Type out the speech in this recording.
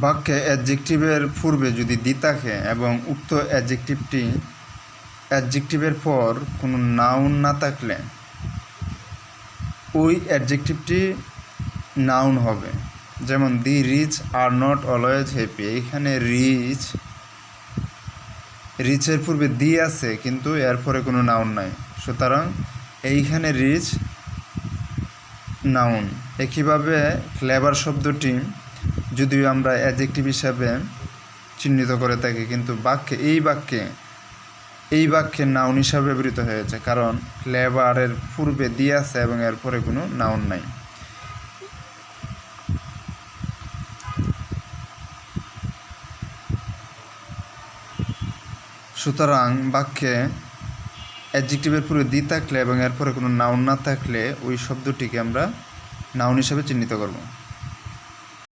বাক্যে অ্যাডজেক্টিভের পূর্বে যদি দি থাকে এবং উক্ত অ্যাডজেক্টিভের পর কোনো নাউন না থাকলে ওই অ্যাডজেক্টিভটি নাউন হবে। যেমন the rich are not always happy, এইখানে রিচের পূর্বে দি আছে কিন্তু এরপরে কোনো নাউন নাই, সুতরাং এইখানে রিচ নাউন। একইভাবে ক্লেভার শব্দটি যদিও আমরা অ্যাডজেক্টিভ হিসাবে চিহ্নিত করে থাকি কিন্তু এই বাক্যে নাউন হিসাবে ব্যবহৃত হয়েছে, কারণ ক্লেভারের পূর্বে দি আছে এবং এরপরে কোনো নাউন নাই। সুতরাং বাক্যে অ্যাডজেক্টিভের পূর্বে দি থাকলে এবং এরপরে কোনো নাউন না থাকলে ওই শব্দটিকে আমরা নাউন হিসাবে চিহ্নিত করব।